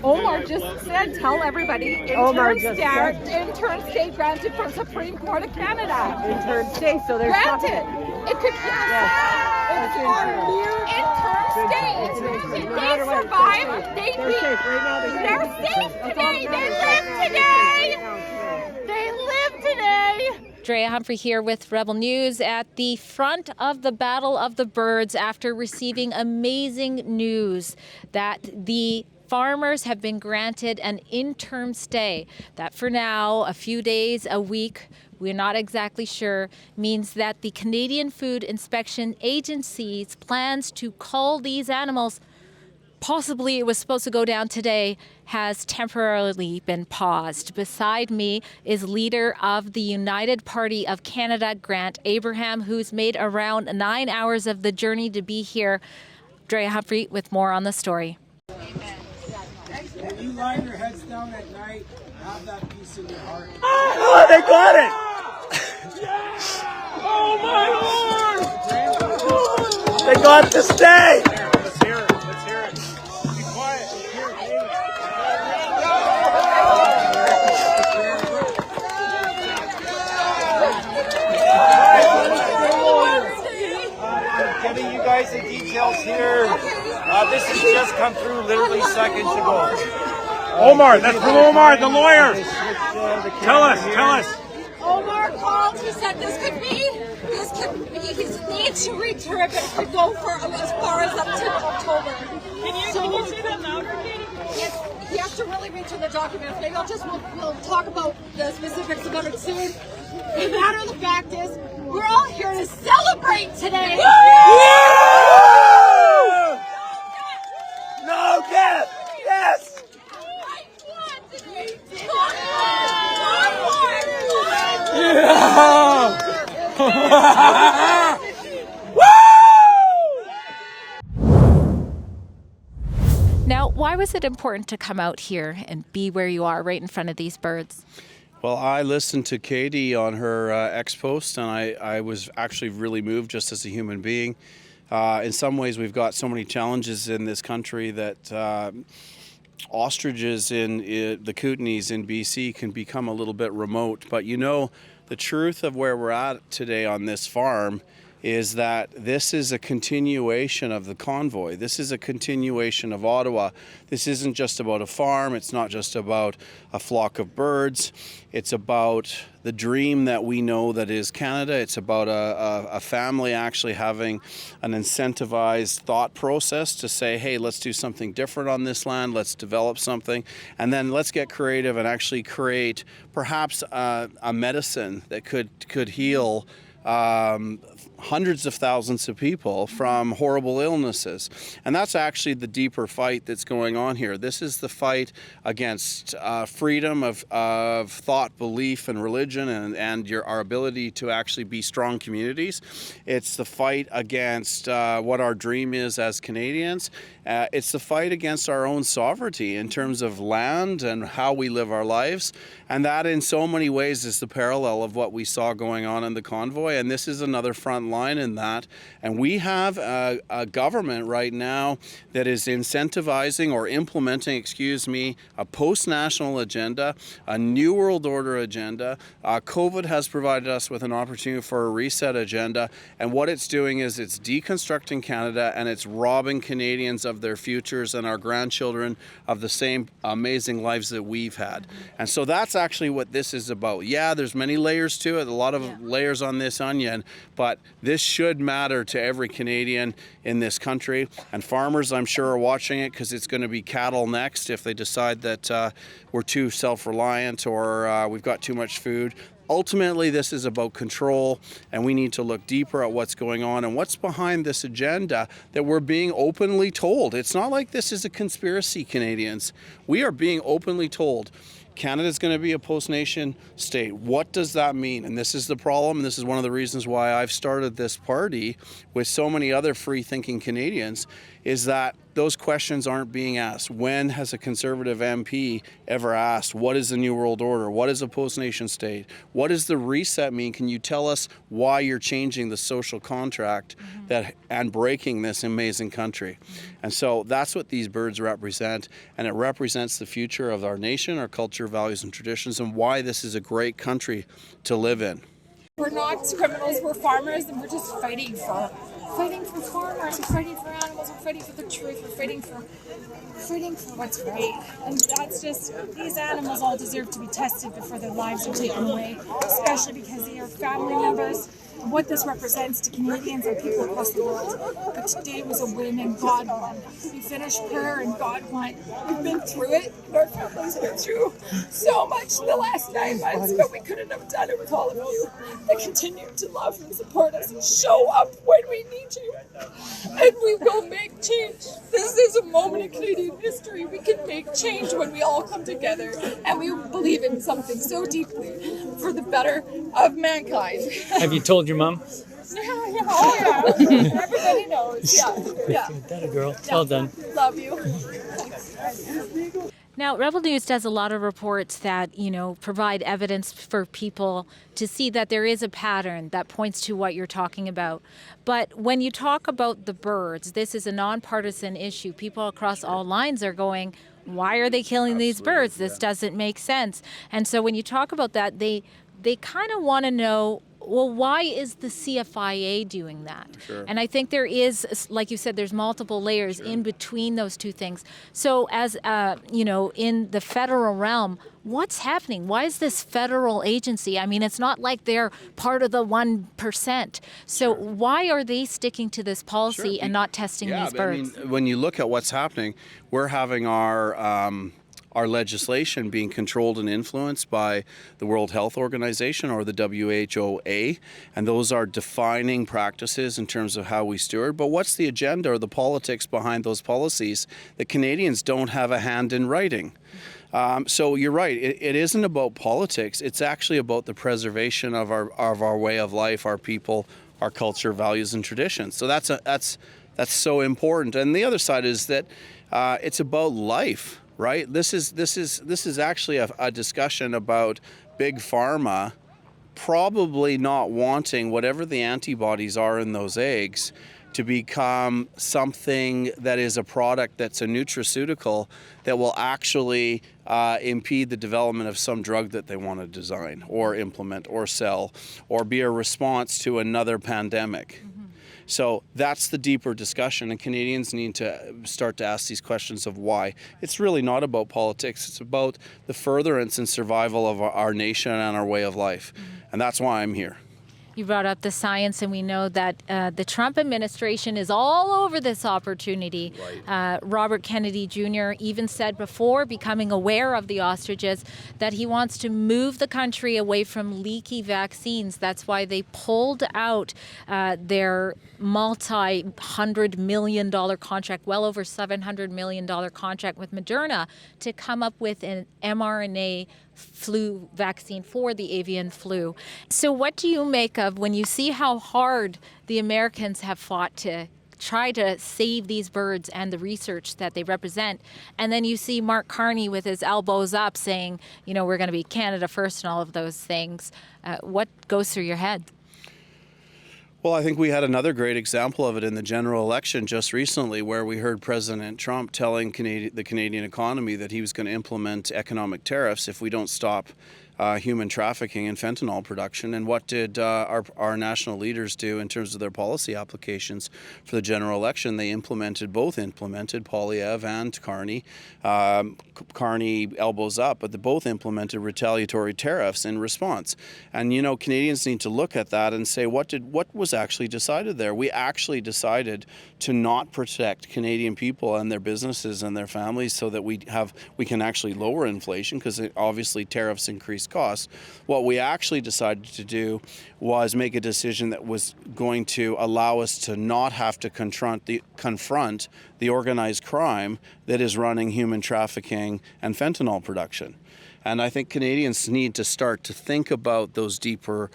Omar just said, tell everybody, intern stay granted from Supreme Court of Canada. Intern stay, so there's granted. It could be intern stay. If they survive, they're safe today. They live today. They live today. Drea Humphrey here with Rebel News at the front of the Battle of the Birds after receiving amazing news that the farmers have been granted an interim stay. That for now, a few days, a week, we're not exactly sure, means that the Canadian Food Inspection Agency's plans to cull these animals, possibly it was supposed to go down today, has temporarily been paused. Beside me is leader of the United Party of Canada, Grant Abraham, who's made around 9 hours of the journey to be here. Drea Humphrey with more on the story. When you lie your heads down at night, have that peace in your heart. Oh, they got it! Yeah! Oh my Lord! They got to stay! Let's hear it. Let's hear it. Be quiet. Hear it. Giving you guys the details here. This has just come through literally seconds ago. Omar, that's from Omar, the lawyer. Tell us. Omar called. He said this could be. He needs to return, but it could go for as far as up to October. Can you say that louder, Katie? Yes, he has to really read through the documents. Maybe we'll talk about the specifics about it soon. The matter of the fact is, we're all here to celebrate today. No death! Yes! Now, why was it important to come out here and be where you are right in front of these birds? Well, I listened to Katie on her X post, and I was actually really moved just as a human being. In some ways, we've got so many challenges in this country that ostriches in the Kootenays in BC can become a little bit remote. But you know, the truth of where we're at today on this farm is that this is a continuation of the convoy. This is a continuation of Ottawa. This isn't just about a farm. It's not just about a flock of birds. It's about the dream that we know that is Canada. It's about a family actually having an incentivized thought process to say, hey, let's do something different on this land. Let's develop something. And then let's get creative and actually create perhaps a medicine that could heal hundreds of thousands of people from horrible illnesses. And that's actually the deeper fight that's going on here. This is the fight against freedom of thought, belief, and religion, and our ability to actually be strong communities. It's the fight against what our dream is as Canadians. It's the fight against our own sovereignty in terms of land and how we live our lives. And that in so many ways is the parallel of what we saw going on in the convoy. And this is another front line in that. And we have a government right now that is incentivizing or implementing, a post-national agenda, a new world order agenda. COVID has provided us with an opportunity for a reset agenda. And what it's doing is it's deconstructing Canada and it's robbing Canadians of their futures and our grandchildren of the same amazing lives that we've had. And so that's actually what this is about. Yeah, there's many layers to it, a lot of layers on this onion, but this should matter to every Canadian in this country. And farmers, I'm sure, are watching it because it's going to be cattle next if they decide that we're too self-reliant or we've got too much food. Ultimately, this is about control, and we need to look deeper at what's going on and what's behind this agenda that we're being openly told. It's not like this is a conspiracy, Canadians. We are being openly told. Canada's going to be a post-nation state. What does that mean? And this is the problem, and this is one of the reasons why I've started this party with so many other free-thinking Canadians, is that those questions aren't being asked. When has a Conservative MP ever asked, what is the New World Order? What is a post-nation state? What does the reset mean? Can you tell us why you're changing the social contract and breaking this amazing country? And so that's what these birds represent, and it represents the future of our nation, our culture, values, and traditions, and why this is a great country to live in. We're not criminals, we're farmers, and we're just fighting for farmers, we're fighting for animals, we're fighting for the truth, we're fighting for what's right. And that's just, these animals all deserve to be tested before their lives are taken away, especially because they are family members. And what this represents to Canadians and people across the world. But today was a win and God won. We finished prayer and God won. We've been through it, and our families went through so much in the last 9 months, but we couldn't have done it with all of you that continue to love and support us and show up when we need you. And we will make change. This is a moment in Canadian history. We can make change when we all come together and we believe in something so deeply for the better of mankind. Have you told your mom? Oh yeah. Everybody knows. Yeah. That a girl. Yeah. Well done. Love you. Now, Rebel News does a lot of reports that, provide evidence for people to see that there is a pattern that points to what you're talking about. But when you talk about the birds, this is a nonpartisan issue. People across all lines are going, why are they killing these birds? This doesn't make sense. And so when you talk about that, they kind of want to know, well, why is the CFIA doing that? Sure. And I think there is, like you said, there's multiple layers in between those two things. So as, in the federal realm, what's happening? Why is this federal agency? I mean, it's not like they're part of the 1%. So why are they sticking to this policy and not testing these birds? I mean, when you look at what's happening, we're having our legislation being controlled and influenced by the World Health Organization, or the WHOA, and those are defining practices in terms of how we steward. But what's the agenda or the politics behind those policies that Canadians don't have a hand in writing? So you're right, it isn't about politics, it's actually about the preservation of our way of life, our people, our culture, values, and traditions. So that's so important. And the other side is that it's about life. Right? This is actually a discussion about big pharma probably not wanting whatever the antibodies are in those eggs to become something that is a product that's a nutraceutical that will actually impede the development of some drug that they want to design or implement or sell or be a response to another pandemic. So that's the deeper discussion, and Canadians need to start to ask these questions of why. It's really not about politics. It's about the furtherance and survival of our nation and our way of life. And that's why I'm here. You brought up the science, and we know that the Trump administration is all over this opportunity. Right. Robert Kennedy Jr. even said before becoming aware of the ostriches that he wants to move the country away from leaky vaccines. That's why they pulled out their multi-$100 million contract, well over $700 million contract with Moderna to come up with an mRNA flu vaccine for the avian flu. So what do you make of when you see how hard the Americans have fought to try to save these birds and the research that they represent, and then you see Mark Carney with his elbows up saying, we're going to be Canada first and all of those things? What goes through your head? Well, I think we had another great example of it in the general election just recently, where we heard President Trump telling the Canadian economy that he was going to implement economic tariffs if we don't stop human trafficking and fentanyl production. And what did our national leaders do in terms of their policy applications for the general election? They both implemented Poilievre and Carney. Carney elbows up, but they both implemented retaliatory tariffs in response. And Canadians need to look at that and say, what was actually decided there? We actually decided to not protect Canadian people and their businesses and their families so that we can actually lower inflation, because obviously tariffs increase costs. What we actually decided to do was make a decision that was going to allow us to not have to confront the organized crime that is running human trafficking and fentanyl production. And I think Canadians need to start to think about those deeper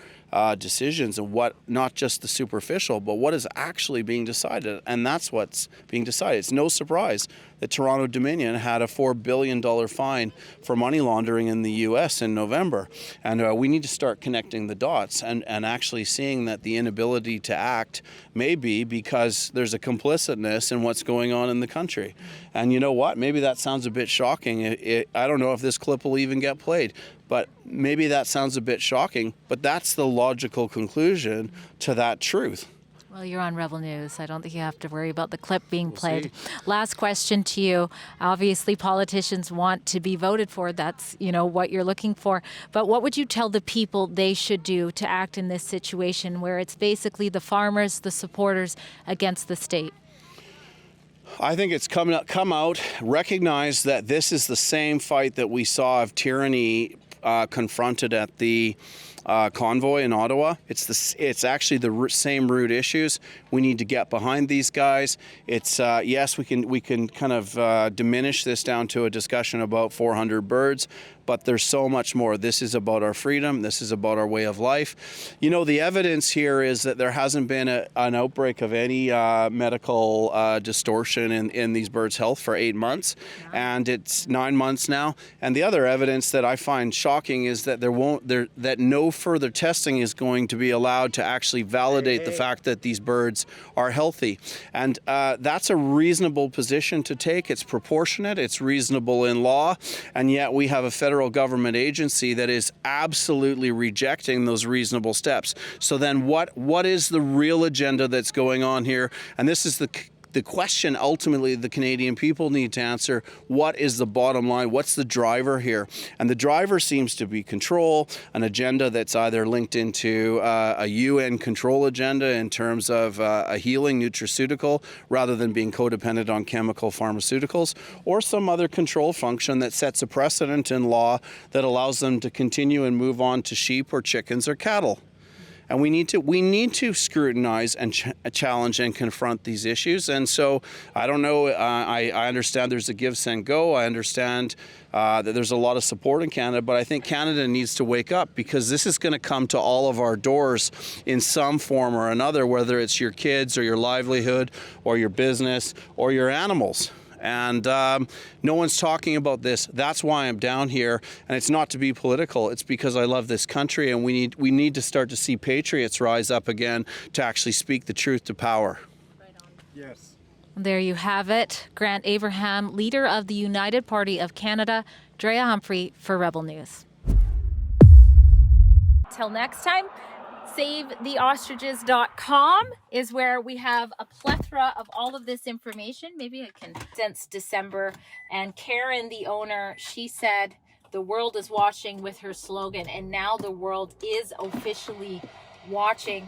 decisions and what, not just the superficial, but what is actually being decided. And that's what's being decided. It's no surprise that Toronto Dominion had a $4 billion fine for money laundering in the U.S. in November. And we need to start connecting the dots and actually seeing that the inability to act may be because there's a complicitness in what's going on in the country. And you know what? Maybe that sounds a bit shocking. I don't know if this clip will even get played, but maybe that sounds a bit shocking, but that's the logical conclusion to that truth. Well, you're on Rebel News. I don't think you have to worry about the clip being played. Last question to you. Obviously, politicians want to be voted for. That's, what you're looking for. But what would you tell the people they should do to act in this situation where it's basically the farmers, the supporters against the state? I think it's come out, recognize that this is the same fight that we saw of tyranny confronted at the convoy in Ottawa. It's actually the same root issues. We need to get behind these guys. It's yes, we can kind of diminish this down to a discussion about 400 birds, but there's so much more. This is about our freedom. This is about our way of life. The evidence here is that there hasn't been an outbreak of any medical distortion in these birds' health for 8 months, and it's 9 months now. And the other evidence that I find shocking is that that no further testing is going to be allowed to actually validate the fact that these birds are healthy. And that's a reasonable position to take. It's proportionate. It's reasonable in law, and yet we have a federal government agency that is absolutely rejecting those reasonable steps. So then what is the real agenda that's going on here? And this is the question ultimately the Canadian people need to answer. What is the bottom line? What's the driver here? And the driver seems to be control, an agenda that's either linked into a UN control agenda in terms of a healing nutraceutical rather than being codependent on chemical pharmaceuticals, or some other control function that sets a precedent in law that allows them to continue and move on to sheep or chickens or cattle. And we need to scrutinize and challenge and confront these issues. And so I don't know. I understand there's a give, send, go. I understand that there's a lot of support in Canada, but I think Canada needs to wake up, because this is going to come to all of our doors in some form or another, whether it's your kids or your livelihood or your business or your animals. And no one's talking about this. That's why I'm down here. And it's not to be political. It's because I love this country, and we need to start to see patriots rise up again to actually speak the truth to power. Right on. Yes. There you have it. Grant Abraham, leader of the United Party of Canada. Drea Humphrey for Rebel News. Till next time. SaveTheOstriches.com is where we have a plethora of all of this information. Maybe I can, since December. And Karen, the owner, she said the world is watching with her slogan, and now the world is officially watching.